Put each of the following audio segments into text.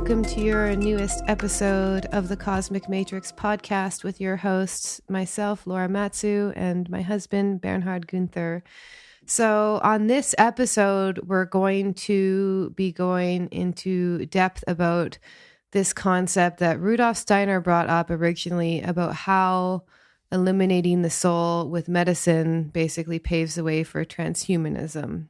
welcome to your newest episode of the Cosmic Matrix podcast with your hosts, myself, Laura Matsu, and my husband, Bernhard Gunther. So on this episode, we're going to be going into depth about this concept that Rudolf Steiner brought up originally about how eliminating the soul with medicine basically paves the way for transhumanism.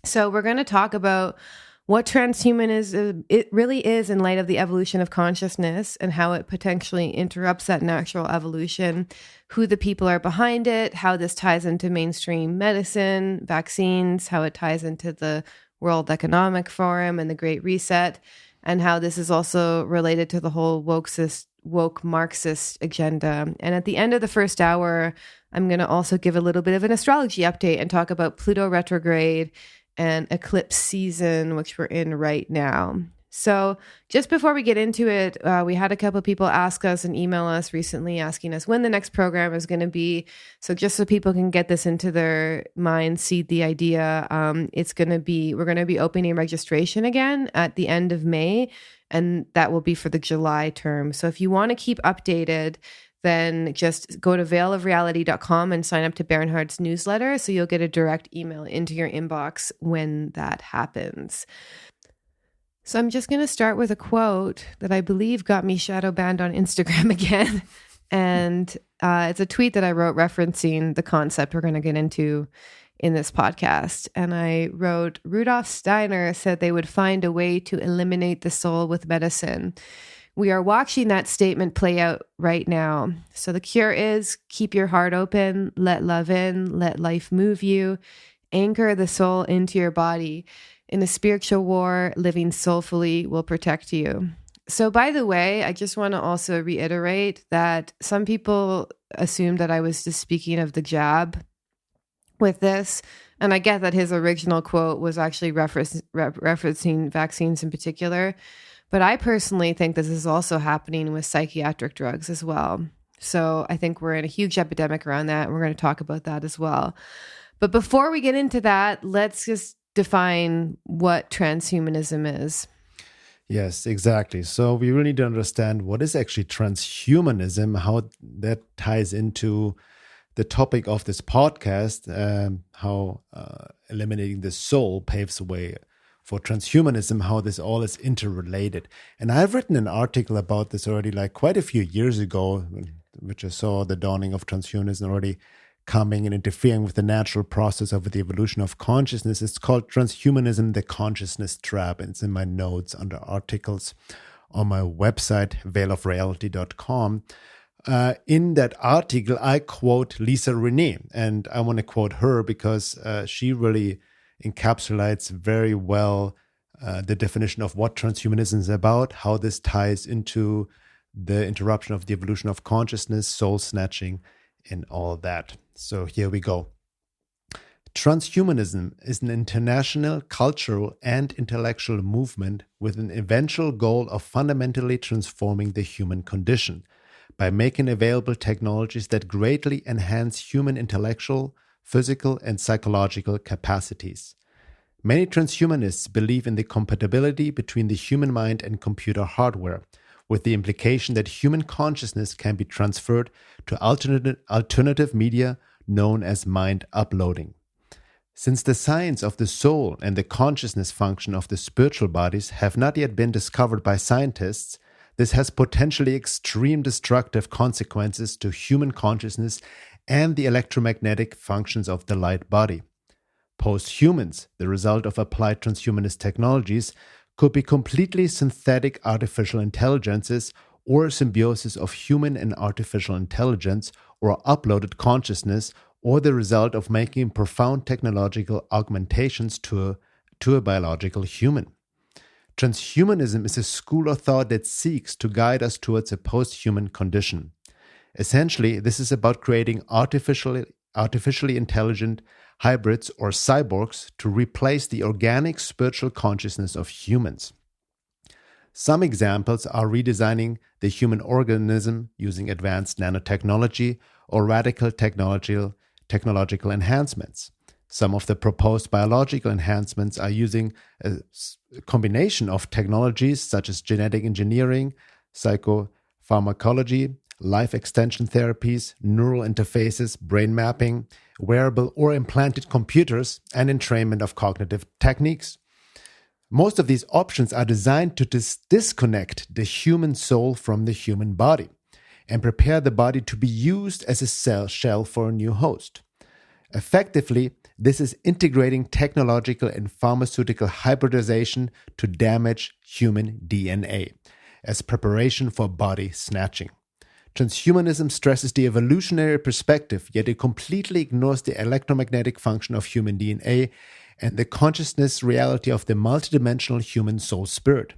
So we're going to talk about what transhumanism it really is in light of the evolution of consciousness and how it potentially interrupts that natural evolution, who the people are behind it, how this ties into mainstream medicine, vaccines, how it ties into the World Economic Forum and the Great Reset, and how this is also related to the whole woke Marxist agenda. And at the end of the first hour, I'm going to also give a little bit of an astrology update and talk about Pluto retrograde and eclipse season, which we're in right now. So just before we get into it, we had a couple of people ask us and email us recently asking us when the next program is going to be. So just so people can get this into their minds, seed the idea, we're going to be opening registration again at the end of May, and that will be for the July term. So if you want to keep updated, then just go to veilofreality.com and sign up to Bernhard's newsletter so you'll get a direct email into your inbox when that happens. So I'm just going to start with a quote that I believe got me shadow banned on Instagram again. And it's a tweet that I wrote referencing the concept we're going to get into in this podcast. And I wrote, Rudolf Steiner said they would find a way to eliminate the soul with medicine. We are watching that statement play out right now. So the cure is keep your heart open, let love in, let life move you, anchor the soul into your body. In a spiritual war, living soulfully will protect you. So by the way, I just want to also reiterate that some people assumed that I was just speaking of the jab with this. And I get that his original quote was actually referencing vaccines in particular. But I personally think this is also happening with psychiatric drugs as well. So I think we're in a huge epidemic around that. And we're going to talk about that as well. But before we get into that, let's just define what transhumanism is. Yes, exactly. So we really need to understand what is actually transhumanism, how that ties into the topic of this podcast, how eliminating the soul paves the way for transhumanism, how this all is interrelated. And I've written an article about this already like quite a few years ago, which I saw the dawning of transhumanism already coming and interfering with the natural process of the evolution of consciousness. It's called Transhumanism, the Consciousness Trap. And it's in my notes under articles on my website, veilofreality.com. In that article, I quote Lisa Renee, and I want to quote her because she really encapsulates very well the definition of what transhumanism is about, how this ties into the interruption of the evolution of consciousness, soul snatching, and all that. So here we go. Transhumanism is an international cultural and intellectual movement with an eventual goal of fundamentally transforming the human condition by making available technologies that greatly enhance human intellectual, physical, and psychological capacities. Many transhumanists believe in the compatibility between the human mind and computer hardware, with the implication that human consciousness can be transferred to alternative media known as mind uploading. Since the science of the soul and the consciousness function of the spiritual bodies have not yet been discovered by scientists, this has potentially extreme destructive consequences to human consciousness and the electromagnetic functions of the light body. Posthumans, the result of applied transhumanist technologies, could be completely synthetic artificial intelligences or a symbiosis of human and artificial intelligence or uploaded consciousness, or the result of making profound technological augmentations to a biological human. Transhumanism is a school of thought that seeks to guide us towards a post-human condition. Essentially, this is about creating artificially intelligent hybrids or cyborgs to replace the organic spiritual consciousness of humans. Some examples are redesigning the human organism using advanced nanotechnology or radical technological enhancements. Some of the proposed biological enhancements are using a combination of technologies such as genetic engineering, psychopharmacology, life extension therapies, neural interfaces, brain mapping, wearable or implanted computers, and entrainment of cognitive techniques. Most of these options are designed to disconnect the human soul from the human body and prepare the body to be used as a cell shell for a new host. Effectively, this is integrating technological and pharmaceutical hybridization to damage human DNA as preparation for body snatching. Transhumanism stresses the evolutionary perspective, yet it completely ignores the electromagnetic function of human DNA and the consciousness reality of the multidimensional human soul spirit.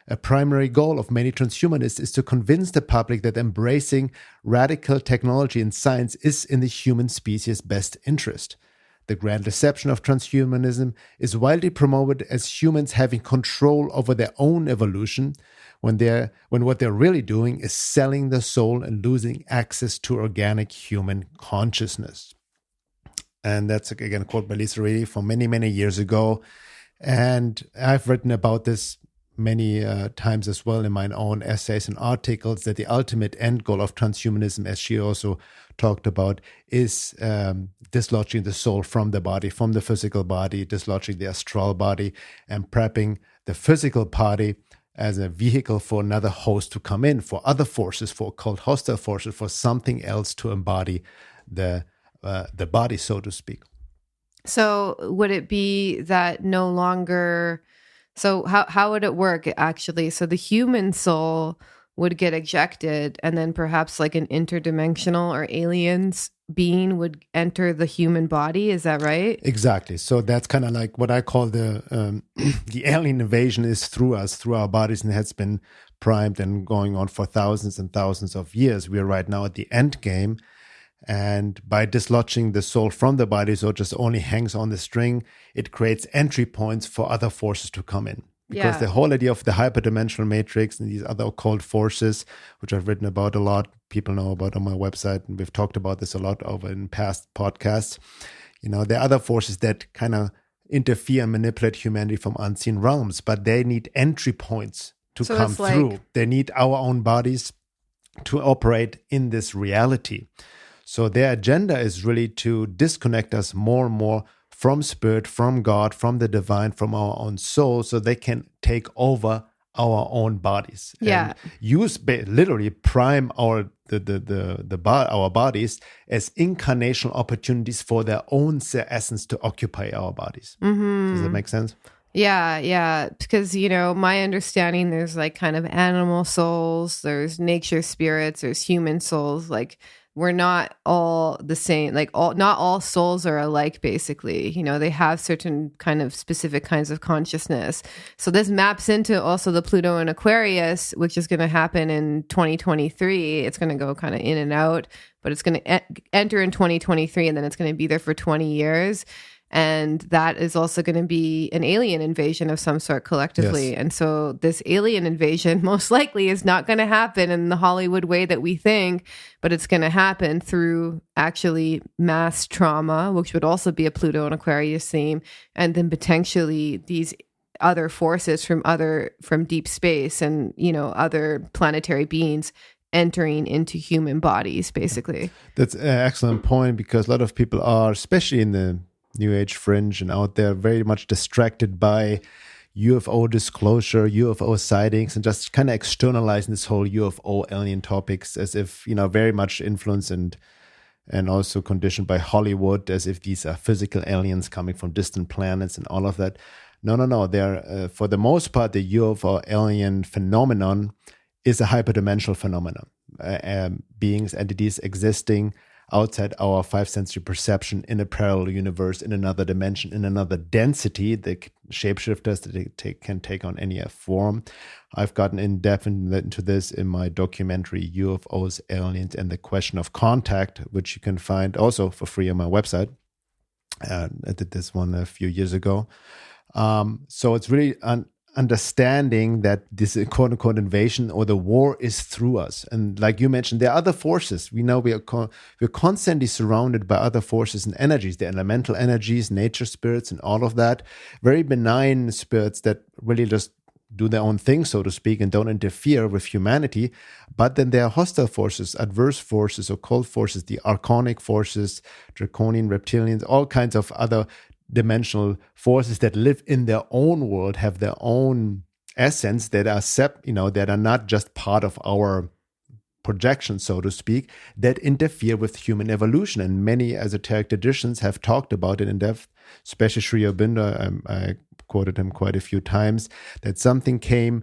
A primary goal of many transhumanists is to convince the public that embracing radical technology and science is in the human species' best interest. The grand deception of transhumanism is widely promoted as humans having control over their own evolution, when what they're really doing is selling the soul and losing access to organic human consciousness. And that's, again, a quote by Lisa Reedy from many, many years ago. And I've written about this many times as well in my own essays and articles, that the ultimate end goal of transhumanism, as she also talked about, is dislodging the soul from the body, from the physical body, dislodging the astral body, and prepping the physical body as a vehicle for another host to come in, for other forces, for occult hostile forces, for something else to embody the body, so to speak. So would it be that no longer... So how would it work actually? So the human soul would get ejected, and then perhaps like an interdimensional or aliens being would enter the human body. Is that right? Exactly. So that's kind of like what I call the alien invasion is through us, through our bodies, and it has been primed and going on for thousands and thousands of years. We are right now at the end game. And by dislodging the soul from the body, so it just only hangs on the string, it creates entry points for other forces to come in. Because the whole idea of the hyperdimensional matrix and these other occult forces, which I've written about a lot, people know about on my website, and we've talked about this a lot over in past podcasts. There are other forces that kind of interfere and manipulate humanity from unseen realms, but they need entry points to come through. They need our own bodies to operate in this reality. So their agenda is really to disconnect us more and more from spirit, from God, from the divine, from our own soul, so they can take over our own bodies. Yeah. And literally prime our bodies as incarnational opportunities for their own essence to occupy our bodies. Mm-hmm. Does that make sense? Yeah. Because, my understanding, there's like kind of animal souls, there's nature spirits, there's human souls. Like, we're not all the same. Like, not all souls are alike, basically. They have certain kind of specific kinds of consciousness. So this maps into also the Pluto and Aquarius, which is going to happen in 2023. It's going to go kind of in and out, but it's going to enter in 2023, and then it's going to be there for 20 years. And that is also going to be an alien invasion of some sort collectively. Yes. And so this alien invasion most likely is not going to happen in the Hollywood way that we think, but it's going to happen through actually mass trauma, which would also be a Pluto and Aquarius theme. And then potentially these other forces from deep space and, other planetary beings entering into human bodies, basically. That's an excellent point, because a lot of people are, especially in the New Age fringe and out there, very much distracted by UFO disclosure, UFO sightings, and just kind of externalizing this whole UFO alien topics as if, very much influenced and also conditioned by Hollywood, as if these are physical aliens coming from distant planets and all of that. No. They're, for the most part, the UFO alien phenomenon is a hyperdimensional phenomenon. Beings, entities existing outside our five-sensory perception in a parallel universe, in another dimension, in another density. The shapeshifters that they can take on any form. I've gotten in depth into this in my documentary UFOs, Aliens, and the Question of Contact, which you can find also for free on my website. I did this one a few years ago. So it's really understanding that this quote unquote invasion or the war is through us. And like you mentioned, there are other forces. We know we're constantly surrounded by other forces and energies, the elemental energies, nature spirits, and all of that. Very benign spirits that really just do their own thing, so to speak, and don't interfere with humanity. But then there are hostile forces, adverse forces, occult forces, the archonic forces, draconian, reptilians, all kinds of other dimensional forces that live in their own world, have their own essence, that are that are not just part of our projection, so to speak, that interfere with human evolution. And many esoteric traditions have talked about it in depth, especially Sri Aurobindo. I quoted him quite a few times, that something came,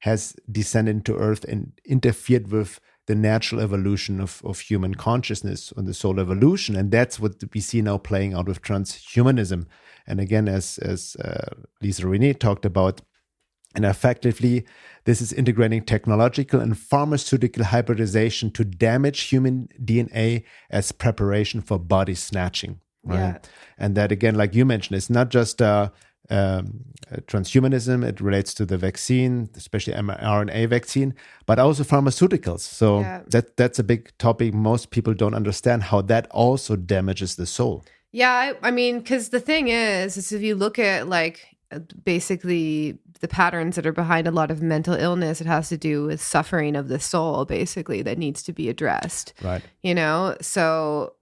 has descended into earth and interfered with the natural evolution of human consciousness and the soul evolution. And that's what we see now playing out with transhumanism. And again, as Lisa Renee talked about, and effectively, this is integrating technological and pharmaceutical hybridization to damage human DNA as preparation for body snatching. Right? Yeah. And that, again, like you mentioned, it's not just transhumanism. It relates to the vaccine, especially mRNA vaccine, but also pharmaceuticals. So that's a big topic. Most people don't understand how that also damages the soul. Yeah, I mean, because the thing is if you look at basically the patterns that are behind a lot of mental illness, it has to do with suffering of the soul, basically, that needs to be addressed. Right. So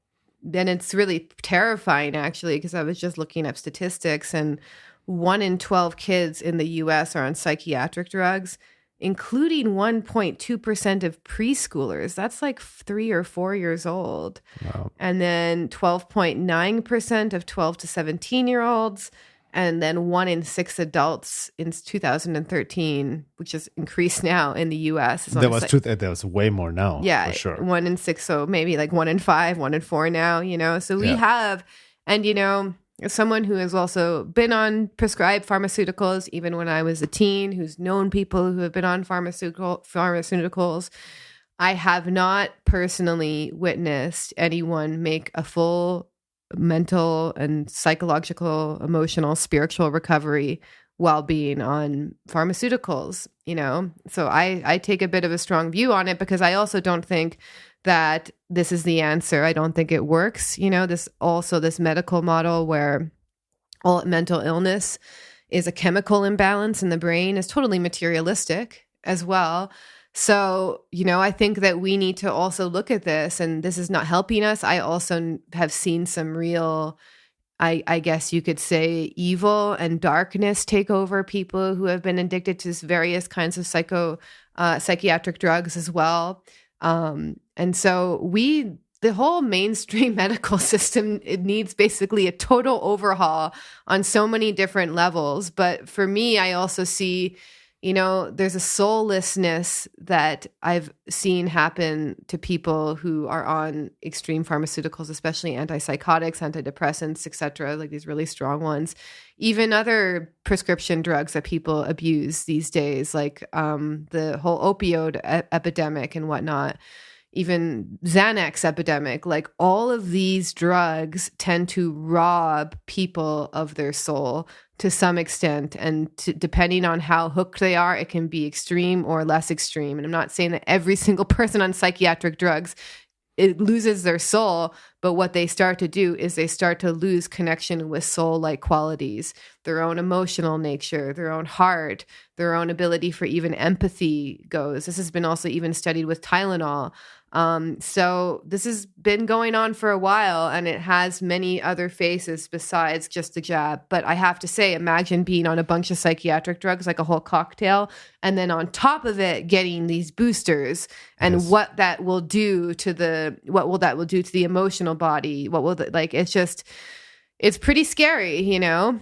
then it's really terrifying, actually, because I was just looking up statistics, and 1 in 12 kids in the U.S. are on psychiatric drugs, including 1.2% of preschoolers. That's like 3 or 4 years old. Wow. And then 12.9% of 12 to 17-year-olds. And then 1 in 6 adults in 2013, which has increased now in the U.S. There was way more now. Yeah, for sure. 1 in 6, so maybe like 1 in 5, 1 in 4 now. So we have, and as someone who has also been on prescribed pharmaceuticals, even when I was a teen, who's known people who have been on pharmaceuticals, I have not personally witnessed anyone make a full mental and psychological, emotional, spiritual recovery while being on pharmaceuticals, So I take a bit of a strong view on it, because I also don't think that this is the answer. I don't think it works. This medical model where all mental illness is a chemical imbalance in the brain is totally materialistic as well. So, I think that we need to also look at this, and this is not helping us. I also have seen some real, I guess you could say, evil and darkness take over people who have been addicted to various kinds of psychiatric drugs as well. And so the whole mainstream medical system, it needs basically a total overhaul on so many different levels. But for me, I also see, there's a soullessness that I've seen happen to people who are on extreme pharmaceuticals, especially antipsychotics, antidepressants, etc., like these really strong ones. Even other prescription drugs that people abuse these days, like the whole opioid epidemic and whatnot, even Xanax epidemic, like all of these drugs tend to rob people of their soul to some extent. And depending on how hooked they are, it can be extreme or less extreme. And I'm not saying that every single person on psychiatric drugs, it loses their soul, but what they start to do is they start to lose connection with soul-like qualities, their own emotional nature, their own heart, their own ability for even empathy goes. This has been also even studied with Tylenol. So this has been going on for a while, and it has many other faces besides just the jab. But I have to say, imagine being on a bunch of psychiatric drugs, like a whole cocktail, and then on top of it, getting these boosters, and what that will do to the emotional body. It's pretty scary,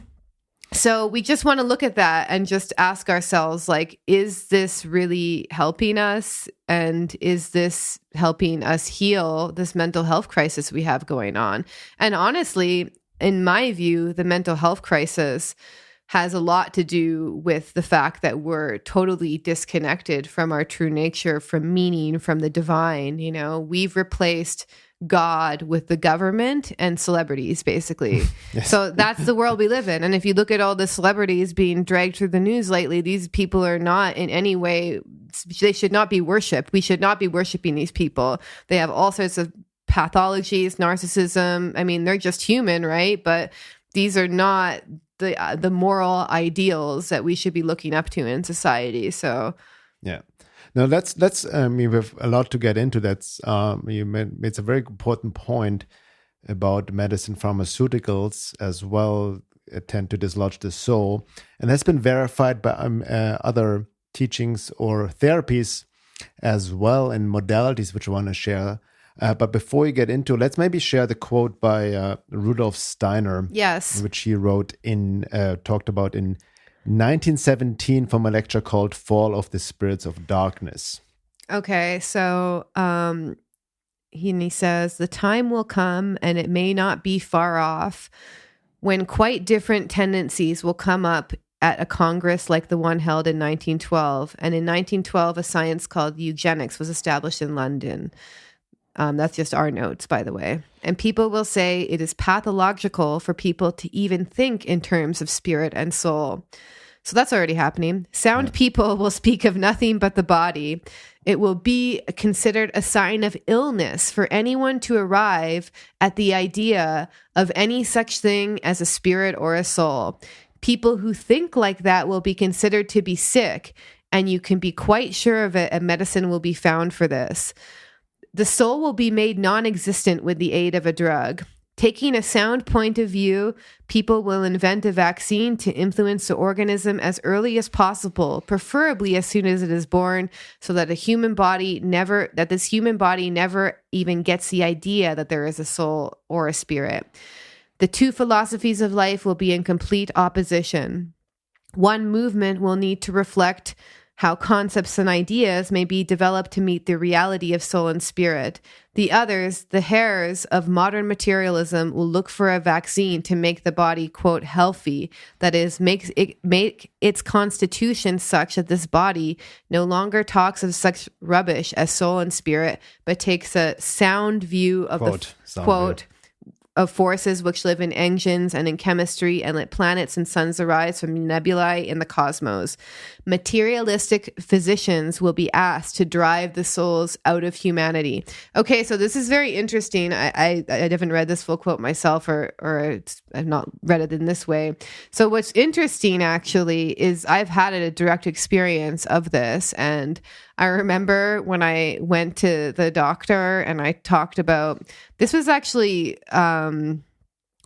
So we just want to look at that and just ask ourselves, is this really helping us? And is this helping us heal this mental health crisis we have going on? And honestly, in my view, the mental health crisis has a lot to do with the fact that we're totally disconnected from our true nature, from meaning, from the divine. We've replaced God with the government and celebrities, basically. Yes. So that's the world we live in. And if you look at all the celebrities being dragged through the news lately, these people are not in any way, they should not be worshipped. We should not be worshiping these people. They have all sorts of pathologies, narcissism. I mean, they're just human, right? But these are not the moral ideals that we should be looking up to in society. So yeah. Now that's we have a lot to get into. That's it's a very important point about medicine, pharmaceuticals as well tend to dislodge the soul, and that's been verified by other teachings or therapies as well, and modalities which I want to share. But before we get into, let's maybe share the quote by Rudolf Steiner, yes, which he talked about in 1917 from a lecture called Fall of the Spirits of Darkness. Okay, so he says, the time will come, and it may not be far off, when quite different tendencies will come up at a congress like the one held in 1912. And in 1912, a science called eugenics was established in London. That's just our notes, by the way. And people will say it is pathological for people to even think in terms of spirit and soul. So that's already happening. Sound people will speak of nothing but the body. It will be considered a sign of illness for anyone to arrive at the idea of any such thing as a spirit or a soul. People who think like that will be considered to be sick, and you can be quite sure of it, a medicine will be found for this. The soul will be made non-existent with the aid of a drug. Taking a sound point of view, people will invent a vaccine to influence the organism as early as possible, preferably as soon as it is born, so that this human body never even gets the idea that there is a soul or a spirit. The two philosophies of life will be in complete opposition. One movement will need to reflect how concepts and ideas may be developed to meet the reality of soul and spirit. The others, the hares of modern materialism, will look for a vaccine to make the body, quote, healthy. That is, make its constitution such that this body no longer talks of such rubbish as soul and spirit, but takes a sound view of of forces which live in engines and in chemistry, and let planets and suns arise from nebulae in the cosmos. Materialistic physicians will be asked to drive the souls out of humanity. Okay, so this is very interesting. I haven't read this full quote myself, or I've not read it in this way. So what's interesting actually is I've had a direct experience of this, and I remember when I went to the doctor and I talked about, this was actually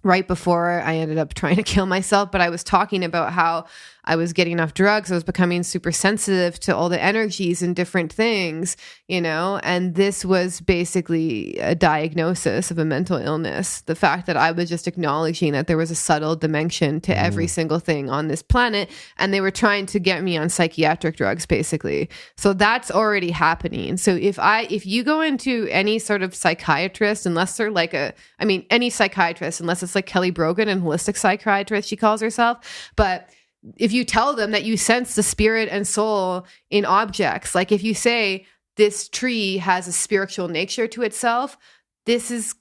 right before I ended up trying to kill myself, but I was talking about how I was getting off drugs. I was becoming super sensitive to all the energies and different things, and this was basically a diagnosis of a mental illness. The fact that I was just acknowledging that there was a subtle dimension to every single thing on this planet, and they were trying to get me on psychiatric drugs, basically. So that's already happening. So if you go into any sort of psychiatrist, unless they're like any psychiatrist, unless it's like Kelly Brogan, and holistic psychiatrist, she calls herself, but if you tell them that you sense the spirit and soul in objects, like if you say this tree has a spiritual nature to itself, this is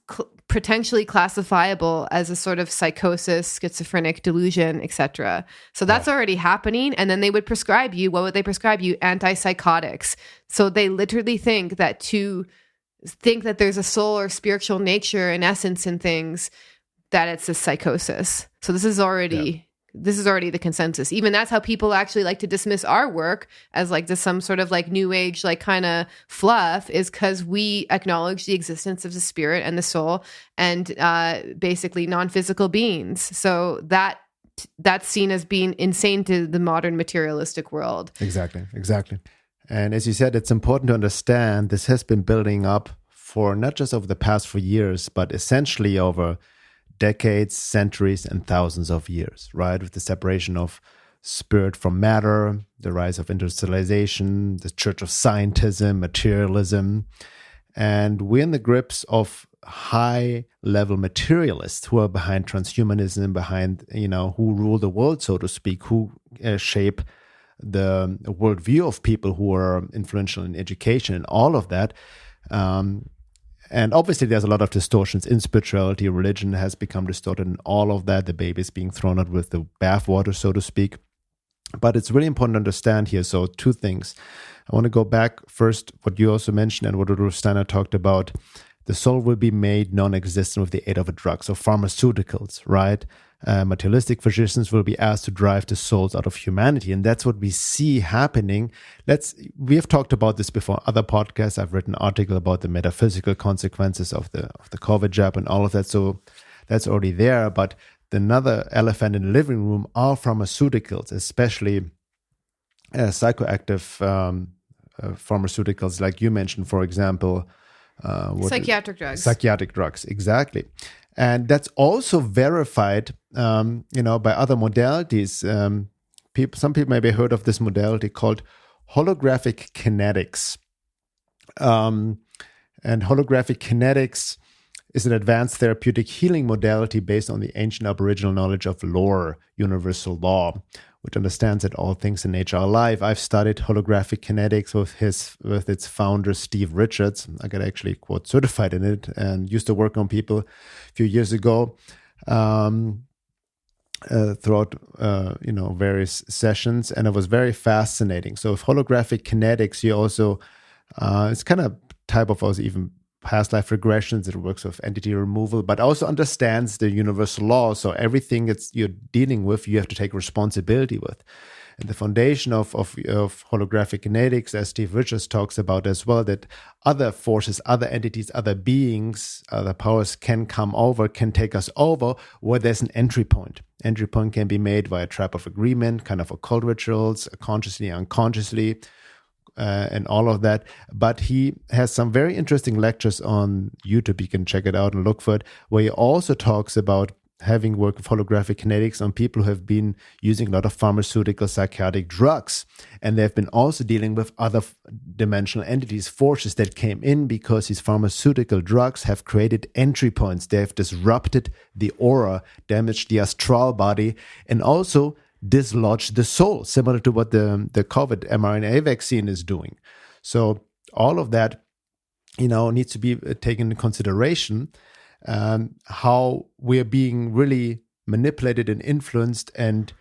potentially classifiable as a sort of psychosis, schizophrenic delusion, etc. So that's already happening. And then they would prescribe you, what would they prescribe you? Antipsychotics. So they literally think that there's a soul or spiritual nature and essence in things, that it's a psychosis. So this is already the consensus. Even that's how people actually like to dismiss our work as like some sort of like new age, like kind of fluff, is because we acknowledge the existence of the spirit and the soul and basically non-physical beings. So that's seen as being insane to the modern materialistic world. Exactly. And as you said, it's important to understand this has been building up for not just over the past 4 years, but essentially over decades, centuries, and thousands of years, right? With the separation of spirit from matter, the rise of industrialization, the church of scientism, materialism. And we're in the grips of high-level materialists who are behind transhumanism, behind, who rule the world, so to speak, who shape the worldview of people who are influential in education and all of that. And obviously, there's a lot of distortions in spirituality. Religion has become distorted in all of that. The baby is being thrown out with the bathwater, so to speak. But it's really important to understand here. So 2 things. I want to go back first, what you also mentioned and what Rudolf Steiner talked about. The soul will be made non-existent with the aid of a drug. So pharmaceuticals, right? Materialistic physicians will be asked to drive the souls out of humanity. And that's what we see happening. We have talked about this before, other podcasts. I've written an article about the metaphysical consequences of the COVID jab and all of that. So that's already there. But another elephant in the living room are pharmaceuticals, especially psychoactive pharmaceuticals, like you mentioned, for example. Psychiatric drugs. Psychiatric drugs, exactly. And that's also verified, by other modalities. Some people maybe heard of this modality called holographic kinetics. And holographic kinetics is an advanced therapeutic healing modality based on the ancient Aboriginal knowledge of lore, universal law, which understands that all things in nature are alive. I've studied holographic kinetics with its founder, Steve Richards. I got actually quote certified in it and used to work on people a few years ago throughout various sessions, and it was very fascinating. So with holographic kinetics, you also it's kind of type of also even past life regressions. It works with entity removal, but also understands the universal law. So everything you're dealing with, you have to take responsibility with. And the foundation of holographic kinetics, as Steve Richards talks about as well, that other forces, other entities, other beings, other powers can take us over, where there's an entry point. Entry point can be made via trap of agreement, kind of occult rituals, consciously, unconsciously, and all of that. But he has some very interesting lectures on YouTube. You can check it out and look for it, where he also talks about having worked with holographic kinetics on people who have been using a lot of pharmaceutical psychiatric drugs. And they've been also dealing with other dimensional entities, forces that came in because these pharmaceutical drugs have created entry points. They have disrupted the aura, damaged the astral body, and also dislodge the soul, similar to what the COVID mRNA vaccine is doing. So all of that, needs to be taken into consideration, how we're being really manipulated and influenced and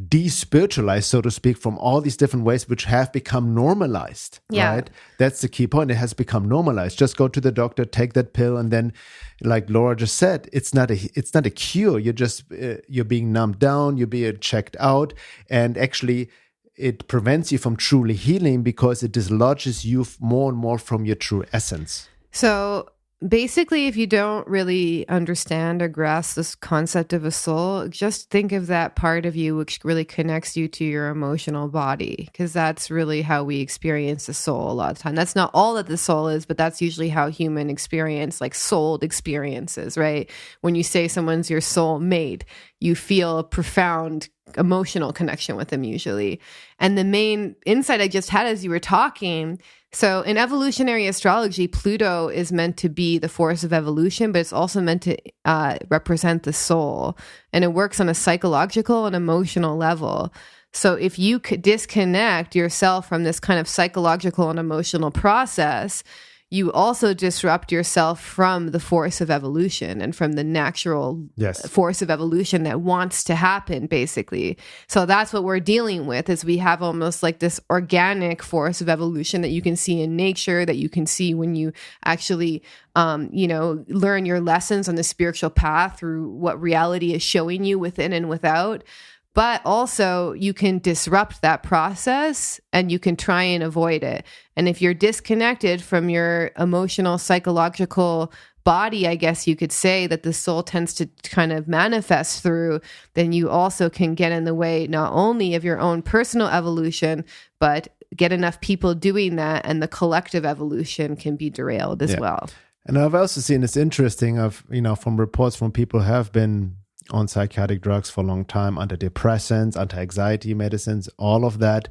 despiritualized, so to speak, from all these different ways which have become normalized. Yeah. Right? That's the key point. It has become normalized. Just go to the doctor, take that pill, and then, like Laura just said, it's not a cure. You're being numbed down, you're being checked out, and actually it prevents you from truly healing because it dislodges you more and more from your true essence. So basically, if you don't really understand or grasp this concept of a soul, just think of that part of you which really connects you to your emotional body, because that's really how we experience the soul a lot of the time. That's not all that the soul is, but that's usually how human experience, like souled experiences, right? When you say someone's your soul mate, you feel a profound emotional connection with them usually. And the main insight I just had as you were talking, so in evolutionary astrology, Pluto is meant to be the force of evolution, but it's also meant to represent the soul. And it works on a psychological and emotional level. So if you could disconnect yourself from this kind of psychological and emotional process, you also disrupt yourself from the force of evolution and from the natural force of evolution that wants to happen, basically. So that's what we're dealing with, is we have almost like this organic force of evolution that you can see in nature, that you can see when you actually, learn your lessons on the spiritual path through what reality is showing you within and without. But also you can disrupt that process and you can try and avoid it. And if you're disconnected from your emotional, psychological body, I guess you could say, that the soul tends to kind of manifest through, then you also can get in the way not only of your own personal evolution, but get enough people doing that and the collective evolution can be derailed as well. And I've also seen, it's interesting, from reports from people who have been on psychiatric drugs for a long time, antidepressants, anti-anxiety medicines, all of that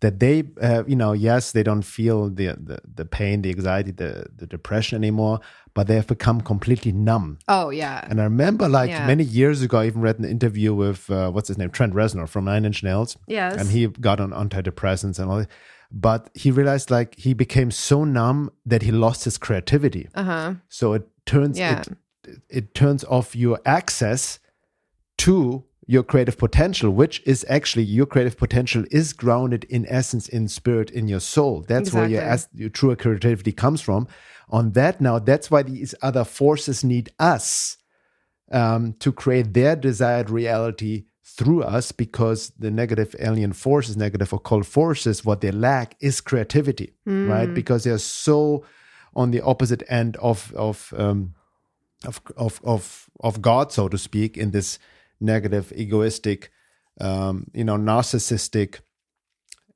they, yes, they don't feel the pain, the anxiety, the depression anymore, but they have become completely numb. Oh, yeah. And I remember many years ago, I even read an interview with, Trent Reznor from Nine Inch Nails. Yes. And he got on antidepressants and all that. but he realized like he became so numb that he lost his creativity. So it turns off your access to your creative potential, which is actually your creative potential is grounded in essence, in spirit, in your soul. That's where your true creativity comes from. On that now, that's why these other forces need us to create their desired reality through us, because the negative alien forces, negative occult forces, what they lack is creativity, right? Because they're so on the opposite end of God, so to speak, in this negative, egoistic, narcissistic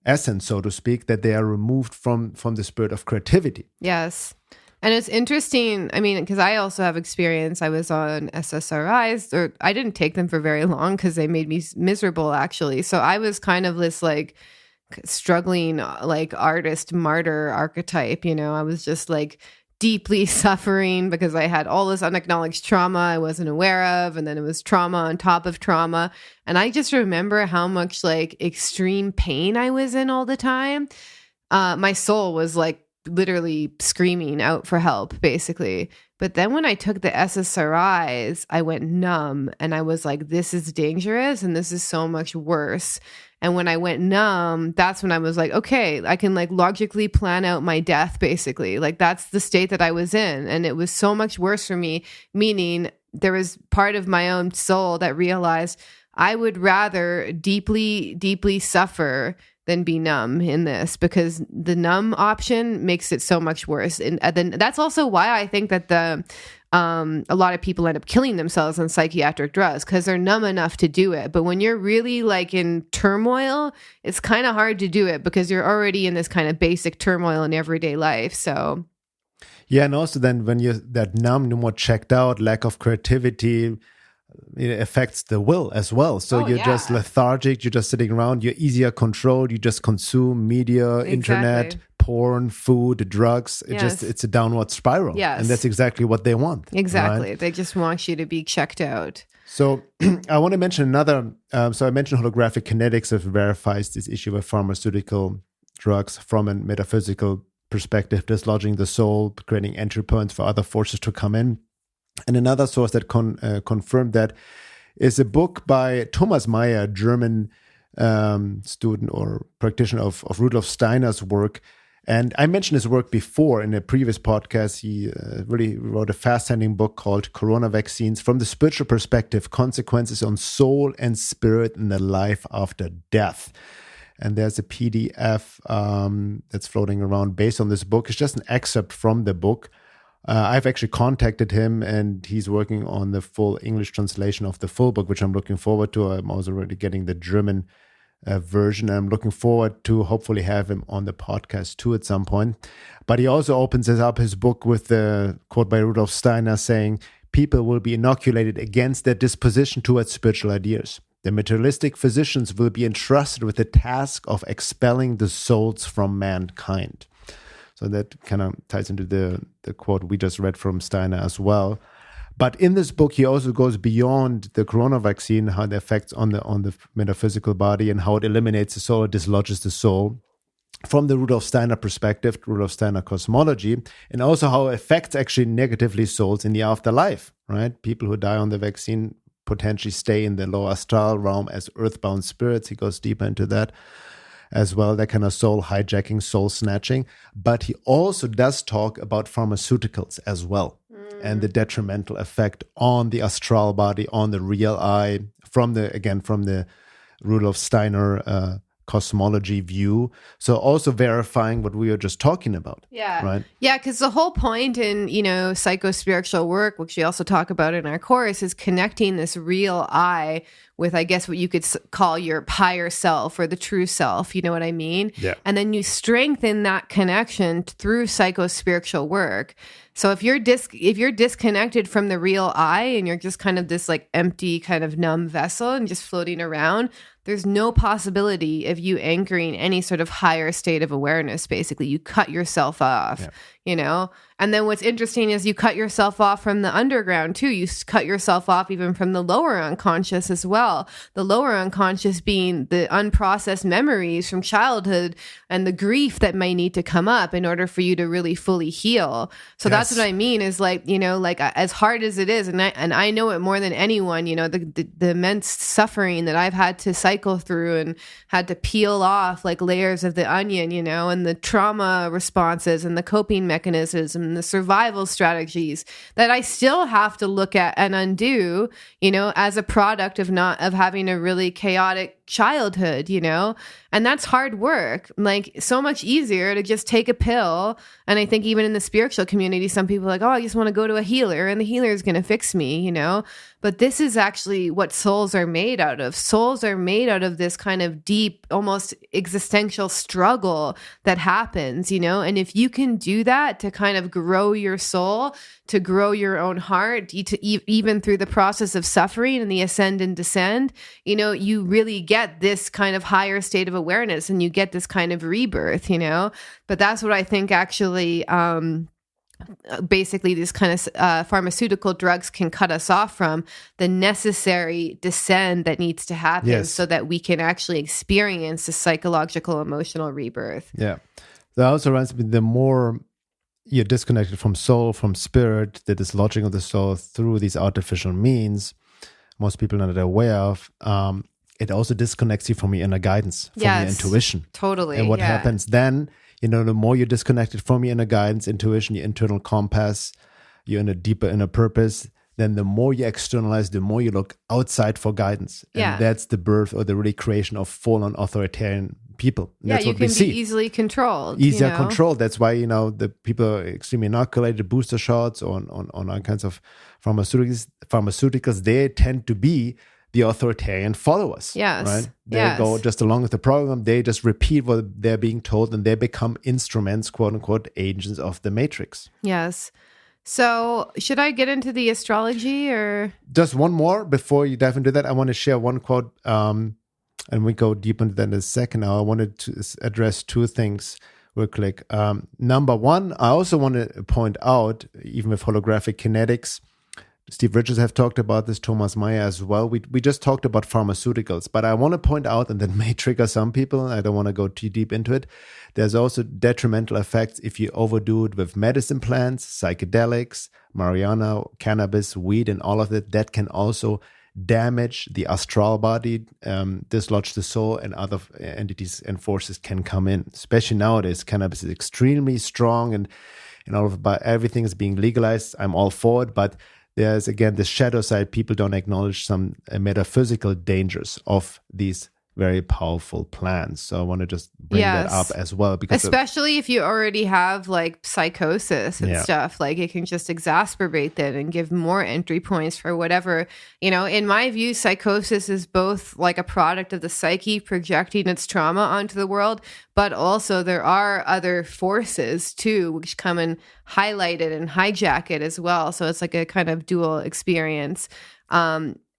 essence, so to speak, that they are removed from the spirit of creativity. Yes. And it's interesting, I mean, because I also have experience. I was on SSRIs, or I didn't take them for very long because they made me miserable, actually. So I was kind of this like struggling like artist martyr archetype, I was just like deeply suffering because I had all this unacknowledged trauma I wasn't aware of. And then it was trauma on top of trauma. And I just remember how much like extreme pain I was in all the time. My soul was like literally screaming out for help, basically. But then when I took the SSRIs, I went numb and I was like, this is dangerous and this is so much worse. And when I went numb, that's when I was like, okay, I can like logically plan out my death, basically. Like that's the state that I was in. And it was so much worse for me, meaning there was part of my own soul that realized I would rather deeply, deeply suffer than be numb in this, because the numb option makes it so much worse. And then that's also why I think that a lot of people end up killing themselves on psychiatric drugs, because they're numb enough to do it. But when you're really like in turmoil, it's kind of hard to do it because you're already in this kind of basic turmoil in everyday life. So yeah, and also then when you're that numb, no more checked out, lack of creativity, it affects the will as well. So you're just lethargic, you're just sitting around, you're easier controlled, you just consume media, internet, porn, food, drugs. It's a downward spiral. Yes. And that's exactly what they want. Exactly. Right? They just want you to be checked out. So I want to mention another, so I mentioned holographic kinetics that verifies this issue of pharmaceutical drugs from a metaphysical perspective, dislodging the soul, creating entry points for other forces to come in. And another source that confirmed that is a book by Thomas Mayer, German student or practitioner of Rudolf Steiner's work. And I mentioned his work before in a previous podcast. He really wrote a fascinating book called Corona Vaccines from the Spiritual Perspective, Consequences on Soul and Spirit in the Life After Death. And there's a PDF that's floating around based on this book. It's just an excerpt from the book. I've actually contacted him, and he's working on the full English translation of the full book, which I'm looking forward to. I'm also already getting the German version. I'm looking forward to hopefully have him on the podcast too at some point. But he also opens up his book with the quote by Rudolf Steiner saying, people will be inoculated against their disposition towards spiritual ideas. The materialistic physicians will be entrusted with the task of expelling the souls from mankind. So that kind of ties into the quote we just read from Steiner as well. But in this book, he also goes beyond the corona vaccine, how it affects on the metaphysical body and how it eliminates the soul, it dislodges the soul from the Rudolf Steiner perspective, Rudolf Steiner cosmology, and also how it affects actually negatively souls in the afterlife, right? People who die on the vaccine potentially stay in the lower astral realm as earthbound spirits. He goes deeper into that as well, that kind of soul hijacking, soul snatching. But he also does talk about pharmaceuticals as well, and the detrimental effect on the astral body, on the real I, from the Rudolf Steiner cosmology view. So also verifying what we were just talking about. Yeah. Right. Yeah. Because the whole point in, psycho-spiritual work, which we also talk about in our course, is connecting this real I with, I guess, what you could call your higher self or the true self. You know what I mean? Yeah. And then you strengthen that connection through psycho-spiritual work. So if you're disconnected from the real I and you're just kind of this like empty kind of numb vessel and just floating around, there's no possibility of you anchoring any sort of higher state of awareness. Basically, you cut yourself off, And then what's interesting is you cut yourself off from the underground too. You cut yourself off even from the lower unconscious as well. The lower unconscious being the unprocessed memories from childhood and the grief that may need to come up in order for you to really fully heal. So that's what I mean is like, you know, like as hard as it is, and I know it more than anyone, you know, the immense suffering that I've had to cycle through and had to peel off like layers of the onion, you know, and the trauma responses and the coping mechanisms and the survival strategies that I still have to look at and undo, you know, as a product of having a really chaotic childhood, you know, and that's hard work. Like so much easier to just take a pill. And I think even in the spiritual community, some people are like, oh, I just want to go to a healer and the healer is going to fix me, you know, but this is actually what souls are made out of. Souls are made out of this kind of deep, almost existential struggle that happens, you know, and if you can do that to kind of grow your soul, to grow your own heart, even through the process of suffering and the ascend and descend, you know, you really get this kind of higher state of awareness and you get this kind of rebirth, you know, but that's what I think actually, basically these kind of pharmaceutical drugs can cut us off from the necessary descend that needs to happen so that we can actually experience the psychological, emotional rebirth. Yeah. That also reminds me, the more you're disconnected from soul, from spirit, the dislodging of the soul through these artificial means, most people are not aware of, it also disconnects you from your inner guidance, from your intuition. Totally. And what happens then, you know, the more you're disconnected from your inner guidance, intuition, your internal compass, you're in a deeper inner purpose, then the more you externalize, the more you look outside for guidance. And that's the birth or the really creation of fallen authoritarian people. And that's you what we can see. be easily controlled. Easier you know? controlled. That's why, you know, the people are extremely inoculated, booster shots on all kinds of pharmaceuticals, they tend to be the authoritarian followers. Yes. Right? They go just along with the program. They just repeat what they're being told and they become instruments, quote unquote, agents of the matrix. Yes. So should I get into the astrology or? Just one more before you dive into that. I want to share one quote and we go deep into that in a second. Now I wanted to address two things real quick. Number one, I also want to point out, even with holographic kinetics, Steve Richards have talked about this, Thomas Meyer as well. We just talked about pharmaceuticals, but I want to point out, and that may trigger some people, I don't want to go too deep into it, there's also detrimental effects if you overdo it with medicine plants, psychedelics, marijuana, cannabis, weed, and all of that. That can also damage the astral body, dislodge the soul, and other entities and forces can come in. Especially nowadays, cannabis is extremely strong and all of everything is being legalized. I'm all for it, but there's, again, the shadow side. People don't acknowledge some metaphysical dangers of these very powerful plants. So I want to just bring that up as well. Because especially if you already have like psychosis and stuff, like it can just exacerbate that and give more entry points for whatever, you know, in my view, psychosis is both like a product of the psyche projecting its trauma onto the world, but also there are other forces too, which come and highlight it and hijack it as well. So it's like a kind of dual experience.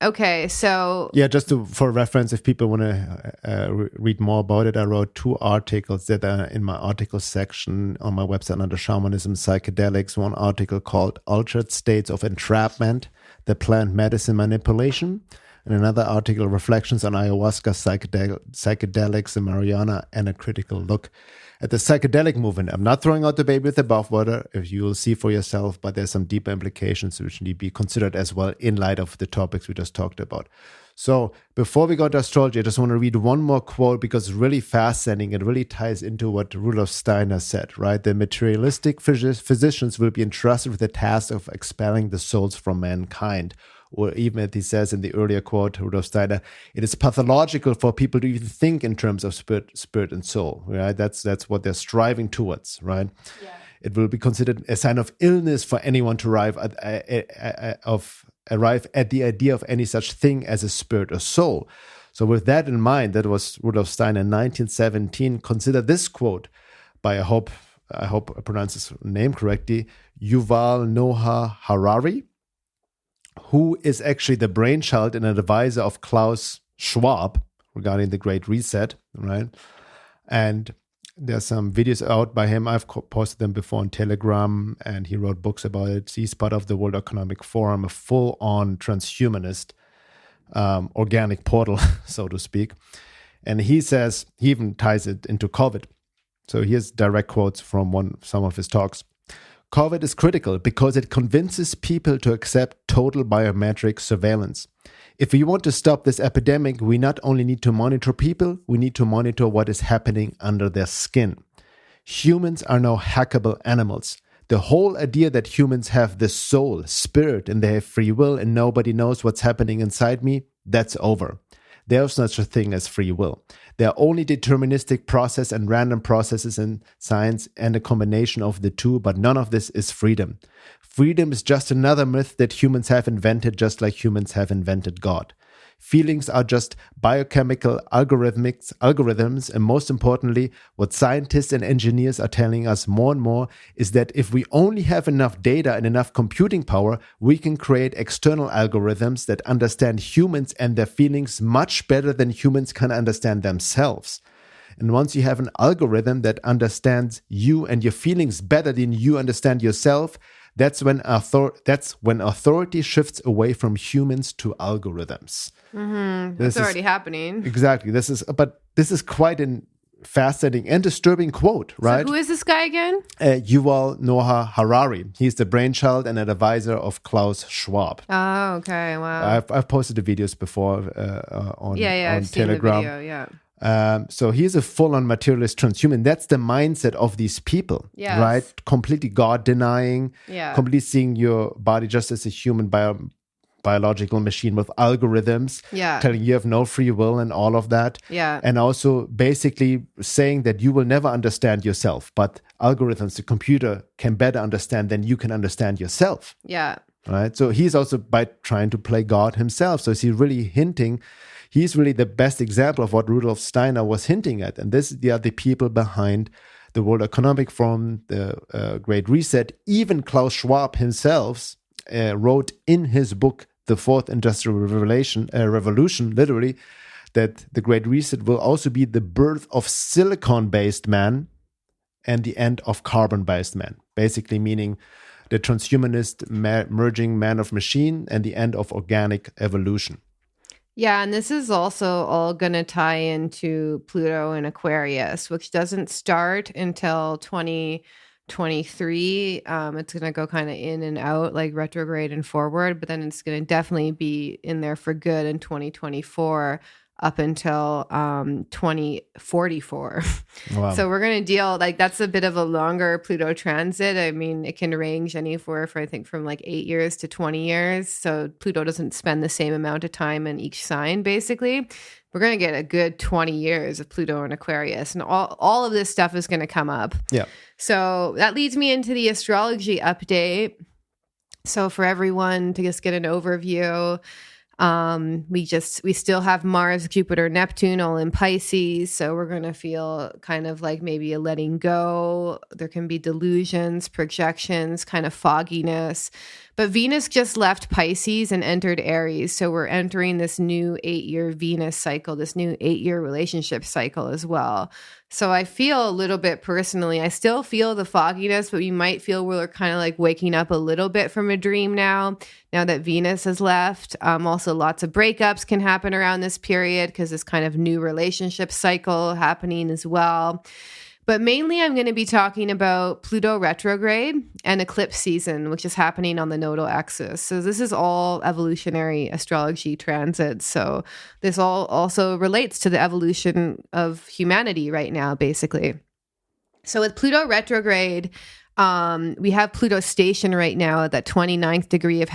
Okay, so... Yeah, just for reference, if people want to read more about it, I wrote 2 articles that are in my article section on my website under Shamanism, Psychedelics. One article called Altered States of Entrapment, the Plant Medicine Manipulation. And another article, Reflections on Ayahuasca, Psychedelics, and Marijuana, and a Critical Look at the Psychedelic Movement. I'm not throwing out the baby with the bathwater, if you will see for yourself, but there's some deeper implications which need to be considered as well in light of the topics we just talked about. So before we go to astrology, I just want to read one more quote because it's really fascinating. It really ties into what Rudolf Steiner said, right? The materialistic physicians will be entrusted with the task of expelling the souls from mankind. Or even as he says in the earlier quote, Rudolf Steiner, it is pathological for people to even think in terms of spirit and soul, right? That's what they're striving towards, right? Yeah. It will be considered a sign of illness for anyone to arrive at the idea of any such thing as a spirit or soul. So with that in mind, that was Rudolf Steiner in 1917. Consider this quote by, I hope I pronounce his name correctly, Yuval Noah Harari, who is actually the brainchild and advisor of Klaus Schwab regarding the Great Reset, right? And There's some videos out by him. I've posted them before on Telegram, and he wrote books about it. He's part of the World Economic Forum, a full-on transhumanist organic portal, so to speak. And he says, he even ties it into COVID. So here's direct quotes from some of his talks. COVID is critical because it convinces people to accept total biometric surveillance. If we want to stop this epidemic, we not only need to monitor people, we need to monitor what is happening under their skin. Humans are now hackable animals. The whole idea that humans have this soul, spirit, and they have free will and nobody knows what's happening inside me, that's over. There's no such a thing as free will. There are only deterministic process and random processes in science and a combination of the two, but none of this is freedom. Freedom is just another myth that humans have invented, just like humans have invented God. Feelings are just biochemical algorithms, and most importantly, what scientists and engineers are telling us more and more is that if we only have enough data and enough computing power, we can create external algorithms that understand humans and their feelings much better than humans can understand themselves. And once you have an algorithm that understands you and your feelings better than you understand yourself, that's when authority shifts away from humans to algorithms. Mm-hmm. That's already happening. Exactly. This is quite a fascinating and disturbing quote, right? So who is this guy again? Yuval Noah Harari. He's the brainchild and an advisor of Klaus Schwab. Oh, okay. Wow. I've posted the videos before on I've Telegram. seen the video, yeah. So he's a full-on materialist transhuman. That's the mindset of these people, right? Completely God-denying, completely seeing your body just as a human biological machine with algorithms, telling you have no free will and all of that. Yeah. And also basically saying that you will never understand yourself, but algorithms, the computer, can better understand than you can understand yourself. Yeah. Right? So he's also by trying to play God himself. So is he really hinting? He's really the best example of what Rudolf Steiner was hinting at. And they are the people behind the World Economic Forum, the Great Reset. Even Klaus Schwab himself wrote in his book, The Fourth Industrial Revolution, literally, that the Great Reset will also be the birth of silicon-based man and the end of carbon-based man. Basically meaning the transhumanist merging man of machine and the end of organic evolution. Yeah, and this is also all going to tie into Pluto and Aquarius, which doesn't start until 2023. It's going to go kind of in and out, like retrograde and forward, but then it's going to definitely be in there for good in 2024 up until 2044. Wow. So we're going to deal, like, that's a bit of a longer Pluto transit. I mean, it can range anywhere for, I think, from like 8 years to 20 years. So Pluto doesn't spend the same amount of time in each sign, basically. We're going to get a good 20 years of Pluto and Aquarius, and all of this stuff is going to come up. Yeah. So that leads me into the astrology update. So for everyone to just get an overview, we still have Mars, Jupiter, Neptune all in Pisces, so we're going to feel kind of like maybe a letting go. There can be delusions, projections, kind of fogginess. But Venus just left Pisces and entered Aries, so we're entering this new 8-year Venus cycle, this new 8-year relationship cycle as well. So I feel a little bit personally, I still feel the fogginess, but you might feel we're kind of like waking up a little bit from a dream now that Venus has left. Also, lots of breakups can happen around this period because this kind of new relationship cycle happening as well. But mainly I'm going to be talking about Pluto retrograde and eclipse season, which is happening on the nodal axis. So this is all evolutionary astrology transits. So this all also relates to the evolution of humanity right now, basically. So with Pluto retrograde, we have Pluto station right now at that 29th degree of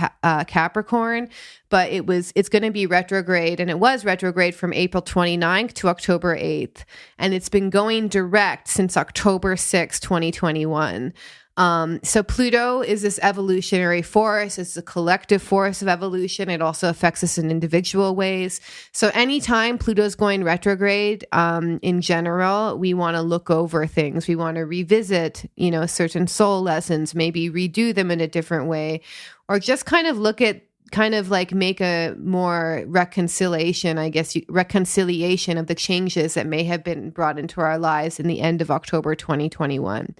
Capricorn, but it's going to be retrograde, and it was retrograde from April 29th to October 8th, and it's been going direct since October 6th, 2021. So Pluto is this evolutionary force. It's a collective force of evolution. It also affects us in individual ways. So anytime Pluto's going retrograde, in general, we want to look over things. We want to revisit, certain soul lessons, maybe redo them in a different way, or just kind of look at kind of like make a more reconciliation of the changes that may have been brought into our lives in the end of October 2021.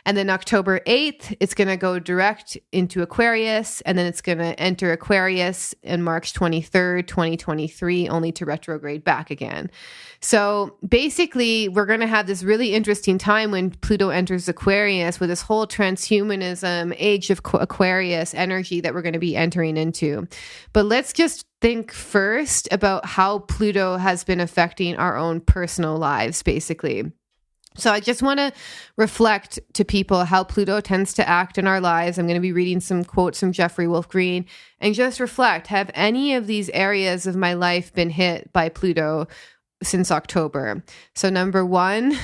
And then October 8th, it's going to go direct into Aquarius, and then it's going to enter Aquarius in March 23rd, 2023, only to retrograde back again. So basically, we're going to have this really interesting time when Pluto enters Aquarius with this whole transhumanism, age of Aquarius energy that we're going to be entering into. But let's just think first about how Pluto has been affecting our own personal lives, basically. So I just want to reflect to people how Pluto tends to act in our lives. I'm going to be reading some quotes from Jeffrey Wolf Green and just reflect, have any of these areas of my life been hit by Pluto since October? So number one,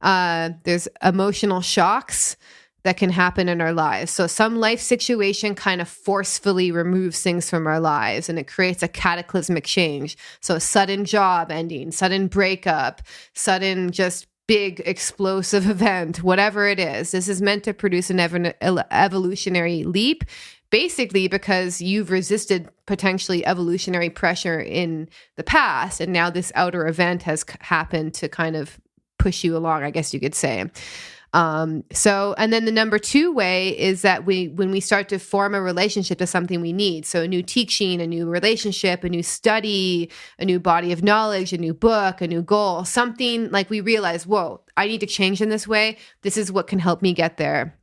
there's emotional shocks that can happen in our lives. So some life situation kind of forcefully removes things from our lives and it creates a cataclysmic change. So sudden job ending, sudden breakup, sudden just big explosive event, whatever it is. This is meant to produce an evolutionary leap, basically because you've resisted potentially evolutionary pressure in the past. And now this outer event has happened to kind of push you along, I guess you could say. And then the number two way is that when we start to form a relationship to something we need, so a new teaching, a new relationship, a new study, a new body of knowledge, a new book, a new goal, something like we realize, whoa, I need to change in this way. This is what can help me get there.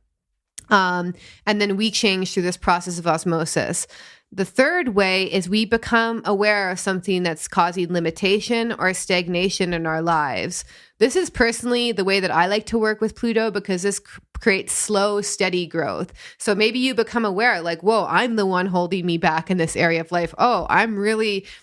And then we change through this process of osmosis. The third way is we become aware of something that's causing limitation or stagnation in our lives. This is personally the way that I like to work with Pluto because this creates slow, steady growth. So maybe you become aware like, whoa, I'm the one holding me back in this area of life. Oh,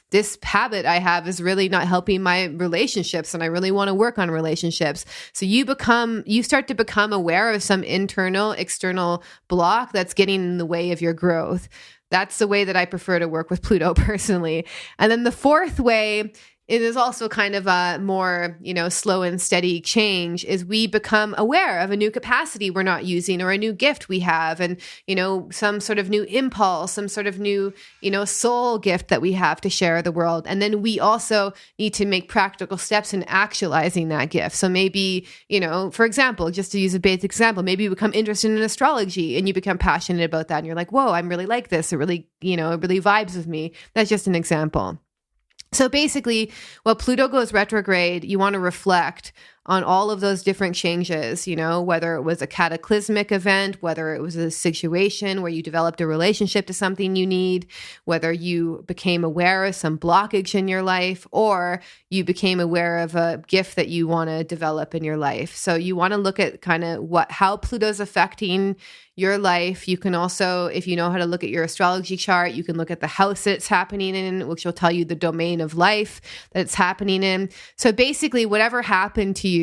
this habit I have is really not helping my relationships and I really want to work on relationships. So you start to become aware of some internal, external block that's getting in the way of your growth. That's the way that I prefer to work with Pluto personally. And then the fourth way, it is also kind of a more, slow and steady change, is we become aware of a new capacity we're not using or a new gift we have and, some sort of new impulse, some sort of new, soul gift that we have to share the world. And then we also need to make practical steps in actualizing that gift. So maybe, for example, just to use a basic example, maybe you become interested in astrology and you become passionate about that. And you're like, whoa, I'm really like this. It really, it really vibes with me. That's just an example. So basically, while Pluto goes retrograde, you want to reflect on all of those different changes, whether it was a cataclysmic event, whether it was a situation where you developed a relationship to something you need, whether you became aware of some blockage in your life, or you became aware of a gift that you want to develop in your life. So you want to look at kind of how Pluto's affecting your life. You can also, if you know how to look at your astrology chart, you can look at the house it's happening in, which will tell you the domain of life that it's happening in. So basically, whatever happened to you,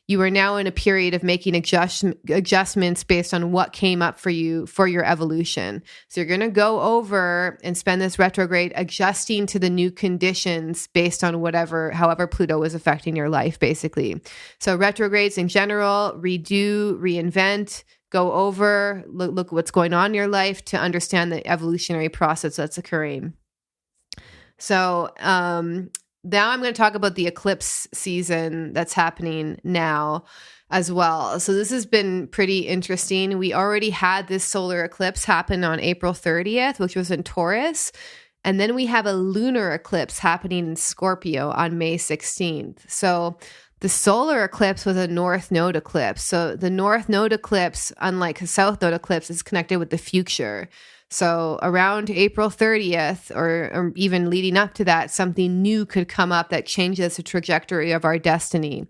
you are now in a period of making adjustments based on what came up for you for your evolution. So you're going to go over and spend this retrograde adjusting to the new conditions based on however Pluto is affecting your life, basically. So retrogrades in general, redo, reinvent, go over, look what's going on in your life to understand the evolutionary process that's occurring. So now I'm going to talk about the eclipse season that's happening now as well. So this has been pretty interesting. We already had this solar eclipse happen on April 30th, which was in Taurus. And then we have a lunar eclipse happening in Scorpio on May 16th. So the solar eclipse was a north node eclipse. So the north node eclipse, unlike a south node eclipse, is connected with the future. So around April 30th, or even leading up to that, something new could come up that changes the trajectory of our destiny.